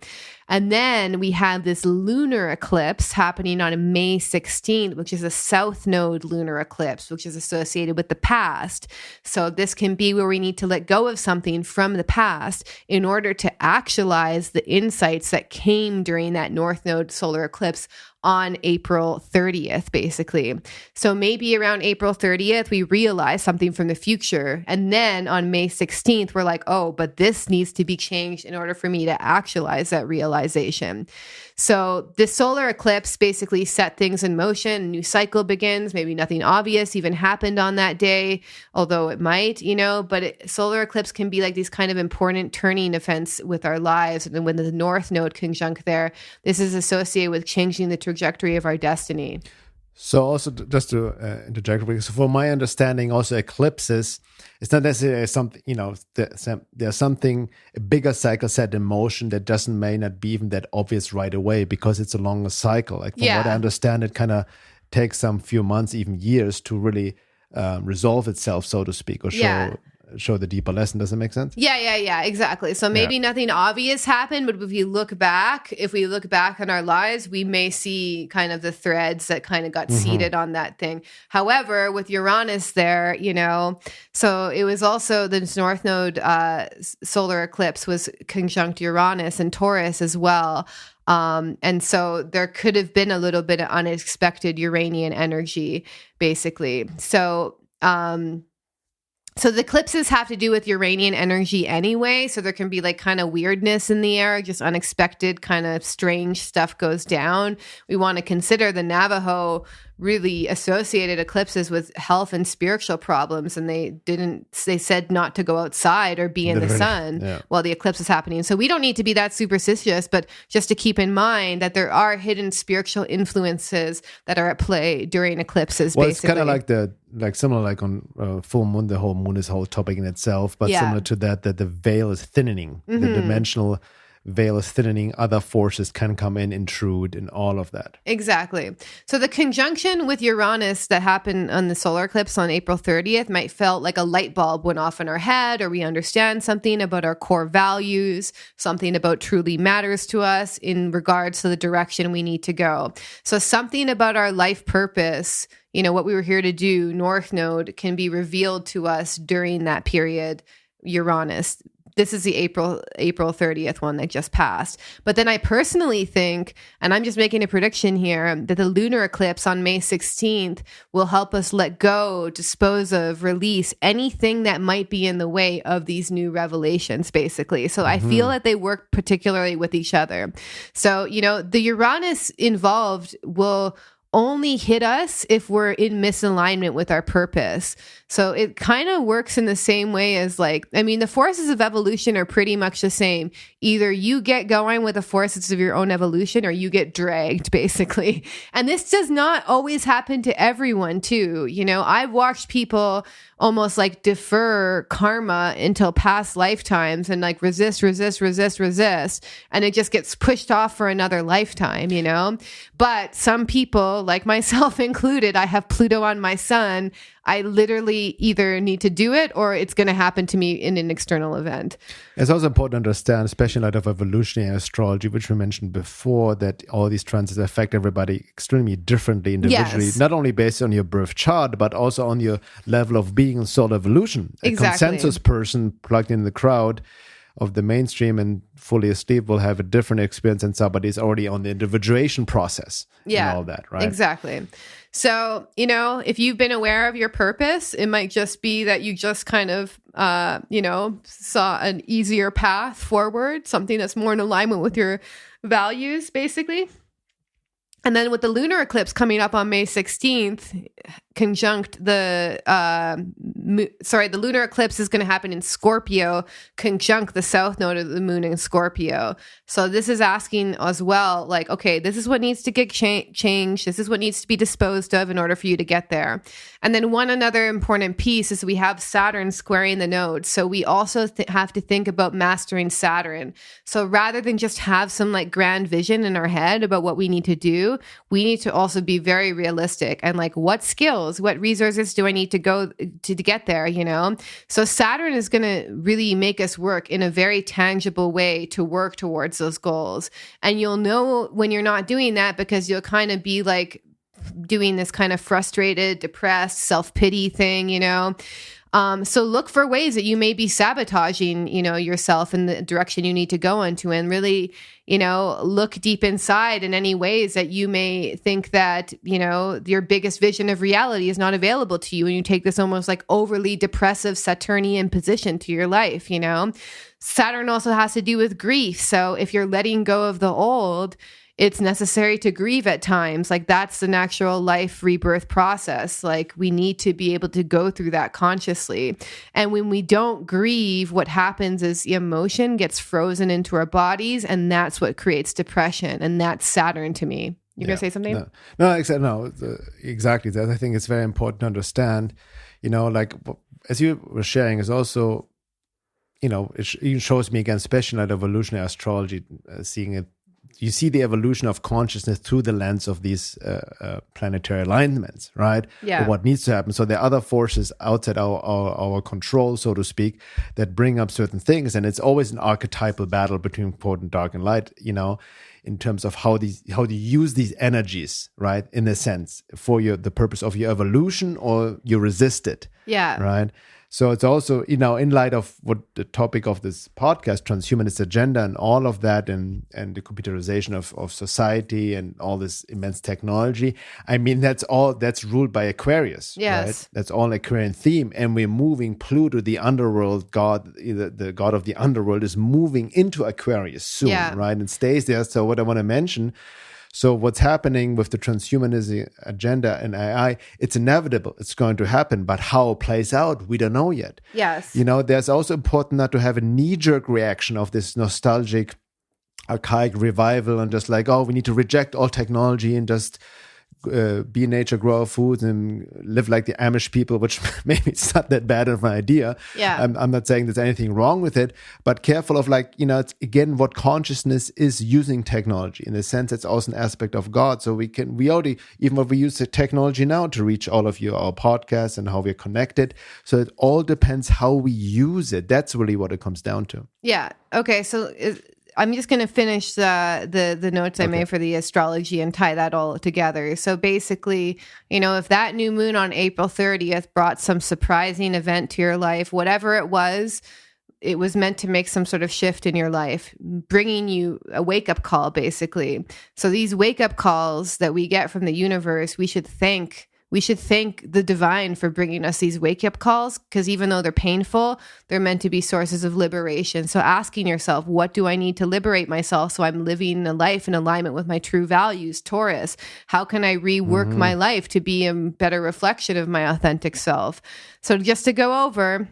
And then we have this lunar eclipse happening on May 16th, which is a south node lunar eclipse, which is associated with the past. So this can be where we need to let go of something from the past in order to actualize the insights that came during that north node solar eclipse on April 30th, basically. So maybe around April 30th, we realize something from the future. And then on May 16th, we're like, oh, but this needs to be changed in order for me to actualize that realization. So this solar eclipse basically set things in motion. A new cycle begins. Maybe nothing obvious even happened on that day, although it might, but solar eclipse can be like these kind of important turning events with our lives. And when the North Node conjunct there, this is associated with changing the trajectory of our destiny. So also just to interject, because for my understanding, also eclipses, it's not necessarily something, there's something, a bigger cycle set in motion that may not be even that obvious right away because it's a longer cycle. Like from what I understand, it kind of takes some few months, even years to really resolve itself, so to speak, or show the deeper lesson. Does it make sense? Yeah, exactly. So maybe nothing obvious happened, but if we look back on our lives, we may see kind of the threads that kind of got seeded on that thing. However, with Uranus there, so it was also this North Node solar eclipse was conjunct Uranus and Taurus as well. And so there could have been a little bit of unexpected Uranian energy, basically. So the eclipses have to do with Uranian energy anyway. So there can be like kind of weirdness in the air, just unexpected kind of strange stuff goes down. We want to consider the Navajo really associated eclipses with health and spiritual problems. And they said not to go outside or be in the sun while the eclipse is happening. So we don't need to be that superstitious, but just to keep in mind that there are hidden spiritual influences that are at play during eclipses. Well, basically. It's kind of like similar like on full moon, the whole moon is a whole topic in itself, but similar to that the veil is thinning, the dimensional veil is thinning, other forces can come in, intrude, and all of that. Exactly. So the conjunction with Uranus that happened on the solar eclipse on April 30th might felt like a light bulb went off in our head, or we understand something about our core values, something about truly matters to us in regards to the direction we need to go. So something about our life purpose, what we were here to do, North Node, can be revealed to us during that period, Uranus. This is the April 30th one that just passed. But then I personally think, and I'm just making a prediction here, that the lunar eclipse on May 16th will help us let go, dispose of, release anything that might be in the way of these new revelations, basically. So I feel that they work particularly with each other. So, the Uranus involved will only hit us if we're in misalignment with our purpose. So it kind of works in the same way as the forces of evolution are pretty much the same. Either you get going with the forces of your own evolution or you get dragged, basically. And this does not always happen to everyone too. I've watched people almost like defer karma until past lifetimes and like resist. And it just gets pushed off for another lifetime, But some people, like myself included, I have Pluto on my sun. I literally either need to do it or it's going to happen to me in an external event. It's also important to understand, especially in light of evolutionary astrology, which we mentioned before, that all these transits affect everybody extremely differently individually, not only based on your birth chart, but also on your level of being in soul evolution. A consensus person plugged in the crowd of the mainstream and fully asleep will have a different experience than somebody is already on the individuation process and all that, right? Exactly. So, if you've been aware of your purpose, it might just be that you just kind of, saw an easier path forward, something that's more in alignment with your values, basically. And then with the lunar eclipse coming up on May 16th, conjunct the lunar eclipse is going to happen in Scorpio, conjunct the south node of the moon in Scorpio. So this is asking as well, like, okay, this is what needs to get changed. This is what needs to be disposed of in order for you to get there. And then another important piece is we have Saturn squaring the node. So we also have to think about mastering Saturn. So rather than just have some like grand vision in our head about what we need to do, we need to also be very realistic and like, what skills, what resources do I need to go to get there, So Saturn is going to really make us work in a very tangible way to work towards those goals. And you'll know when you're not doing that because you'll kind of be like doing this kind of frustrated, depressed, self-pity thing, So look for ways that you may be sabotaging, yourself in the direction you need to go into, and really, look deep inside in any ways that you may think that, your biggest vision of reality is not available to you. And you take this almost like overly depressive Saturnian position to your life, Saturn also has to do with grief. So if you're letting go of the old, it's necessary to grieve at times. Like, that's the natural life rebirth process. Like, we need to be able to go through that consciously. And when we don't grieve, what happens is the emotion gets frozen into our bodies, and that's what creates depression. And that's Saturn to me. You're going to say something? Exactly. That I think it's very important to understand, like as you were sharing is also, it even shows me again, especially like evolutionary astrology, seeing it. You see the evolution of consciousness through the lens of these planetary alignments, right? Yeah. Or what needs to happen. So there are other forces outside our control, so to speak, that bring up certain things. And it's always an archetypal battle between quote and dark and light, in terms of how to use these energies, right? In a sense, for the purpose of your evolution, or you resist it. Yeah. Right. So it's also, in light of what the topic of this podcast, transhumanist agenda and all of that, and the computerization of society and all this immense technology. I mean, that's ruled by Aquarius. Yes. Right? That's all Aquarian theme. And we're moving Pluto, the underworld god, the god of the underworld, is moving into Aquarius soon, right? And stays there. So what I want to mention, so what's happening with the transhumanism agenda and AI, it's inevitable. It's going to happen. But how it plays out, we don't know yet. Yes. There's also important not to have a knee-jerk reaction of this nostalgic, archaic revival and just like, oh, we need to reject all technology and just be in nature, grow our food, and live like the Amish people, which maybe it's not that bad of an idea. Yeah. I'm not saying there's anything wrong with it, but careful of it's again what consciousness is using technology. In a sense, it's also an aspect of God. So we already, even if we use the technology now to reach all of you, our podcasts and how we're connected. So it all depends how we use it. That's really what it comes down to. Yeah. Okay. So I'm just going to finish the notes I made for the astrology and tie that all together. So basically, if that new moon on April 30th brought some surprising event to your life, whatever it was meant to make some sort of shift in your life, bringing you a wake-up call, basically. So these wake-up calls that we get from the universe, we should thank the divine for bringing us these wake-up calls, because even though they're painful, they're meant to be sources of liberation. So asking yourself, what do I need to liberate myself so I'm living a life in alignment with my true values, Taurus? How can I rework my life to be a better reflection of my authentic self? So just to go over,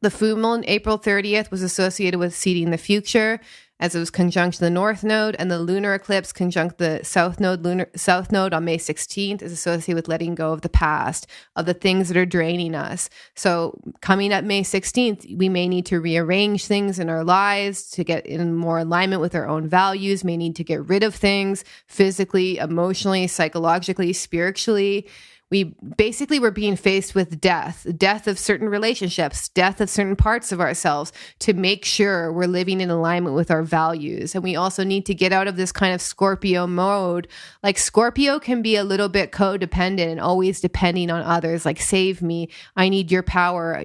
the full moon, April 30th, was associated with seeding the future, as it was conjunct the North Node, and the lunar eclipse conjunct the South Node on May 16th is associated with letting go of the past, of the things that are draining us. So coming up May 16th, we may need to rearrange things in our lives to get in more alignment with our own values, may need to get rid of things physically, emotionally, psychologically, spiritually. We're being faced with death of certain relationships, death of certain parts of ourselves, to make sure we're living in alignment with our values. And we also need to get out of this kind of Scorpio mode. Like, Scorpio can be a little bit codependent and always depending on others, like, save me, I need your power,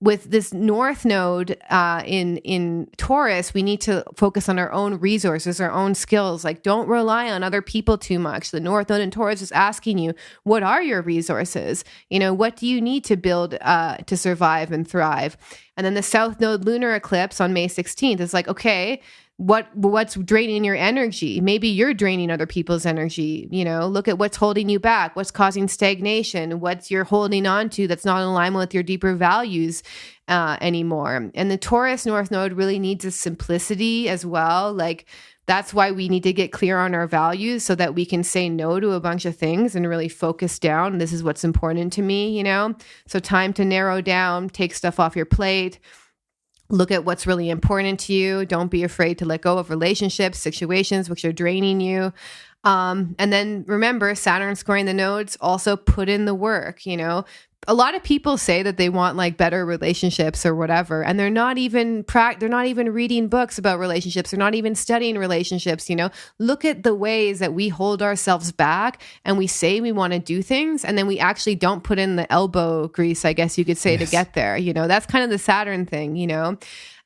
With this North Node in Taurus, we need to focus on our own resources, our own skills. Like, don't rely on other people too much. The North Node in Taurus is asking you, what are your resources? What do you need to build to survive and thrive? And then the South Node lunar eclipse on May 16th is like, okay, what's draining your energy? Maybe you're draining other people's energy. Look at what's holding you back, what's causing stagnation, what you're holding on to that's not in alignment with your deeper values anymore. And the Taurus North Node really needs a simplicity as well. Like, that's why we need to get clear on our values so that we can say no to a bunch of things and really focus down. This is what's important to me, So time to narrow down, take stuff off your plate. Look at what's really important to you. Don't be afraid to let go of relationships, situations which are draining you. And then remember, Saturn squaring the nodes, also put in the work, a lot of people say that they want like better relationships or whatever, and they're not even reading books about relationships. They're not even studying relationships. Look at the ways that we hold ourselves back, and we say we want to do things, and then we actually don't put in the elbow grease, I guess you could say, to get there. That's kind of the Saturn thing.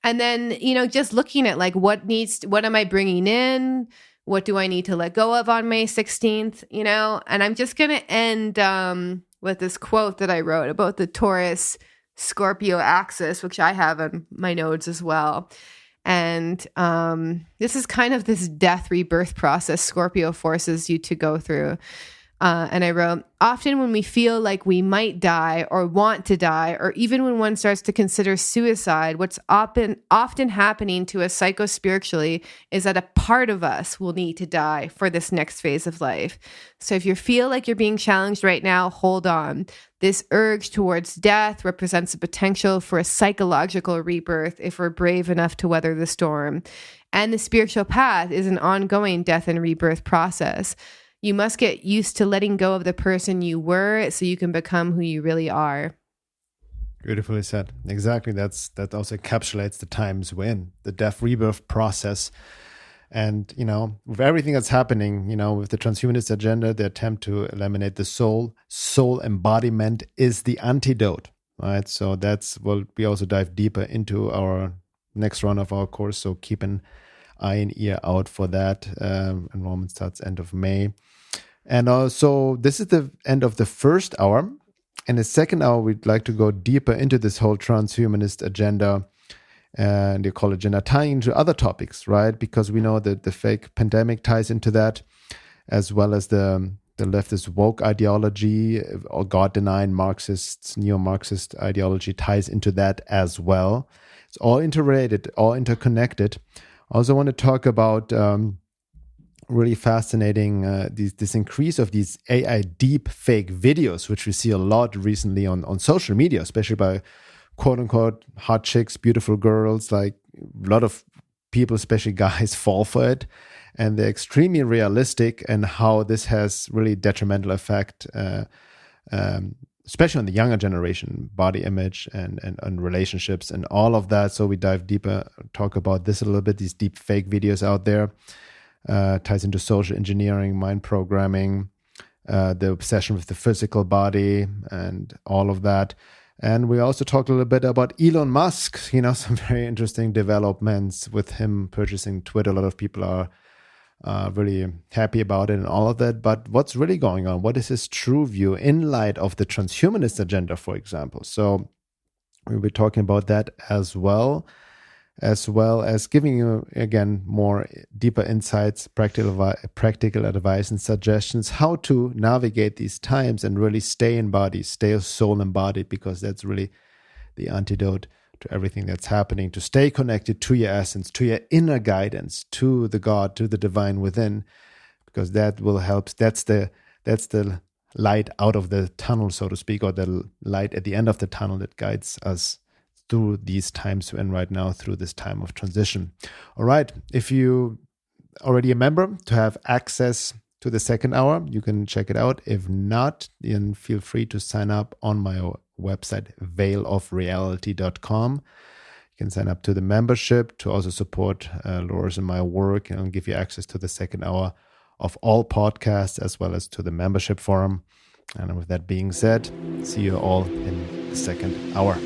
And then just looking at like what am I bringing in? What do I need to let go of on May 16th? And I'm just gonna end with this quote that I wrote about the Taurus Scorpio axis, which I have on my notes as well. And this is kind of this death rebirth process Scorpio forces you to go through. And I wrote, often when we feel like we might die or want to die, or even when one starts to consider suicide, what's often happening to us psychospiritually is that a part of us will need to die for this next phase of life. So if you feel like you're being challenged right now, hold on. This urge towards death represents a potential for a psychological rebirth if we're brave enough to weather the storm. And the spiritual path is an ongoing death and rebirth process. You must get used to letting go of the person you were so you can become who you really are. Beautifully said. Exactly. That also encapsulates the times we're in, the death rebirth process. And, with everything that's happening, with the transhumanist agenda, the attempt to eliminate the soul embodiment is the antidote, right? So that's what we also dive deeper into our next run of our course. So keep an eye and ear out for that. Enrollment starts end of May. And also, this is the end of the first hour. In the second hour, we'd like to go deeper into this whole transhumanist agenda and the occult agenda, tying into other topics, right? Because we know that the fake pandemic ties into that, as well as the leftist woke ideology or God-denying Marxist, neo-Marxist ideology ties into that as well. It's all interrelated, all interconnected. I also want to talk about really fascinating this increase of these AI deep fake videos, which we see a lot recently on social media, especially by quote unquote hot chicks, beautiful girls. Like a lot of people, especially guys, fall for it, and they're extremely realistic, and how this has really detrimental effect, especially on the younger generation, body image and relationships and all of that. So we dive deeper, talk about this a little bit, these deep fake videos out there. Ties into social engineering, mind programming, the obsession with the physical body and all of that. And we also talked a little bit about Elon Musk, some very interesting developments with him purchasing Twitter. A lot of people are really happy about it and all of that. But what's really going on? What is his true view in light of the transhumanist agenda, for example? So we'll be talking about that as well as giving you, again, more deeper insights, practical advice and suggestions, how to navigate these times and really stay embodied, stay soul embodied, because that's really the antidote to everything that's happening, to stay connected to your essence, to your inner guidance, to the God, to the divine within, because that will help. That's the light out of the tunnel, so to speak, or the light at the end of the tunnel that guides us through these times we're in right now, through this time of transition. All right. If you already a member, to have access to the second hour, you can check it out. If not, then feel free to sign up on my website, veilofreality.com. You can sign up to the membership to also support Laura's and my work, and give you access to the second hour of all podcasts, as well as to the membership forum. And with that being said, see you all in the second hour.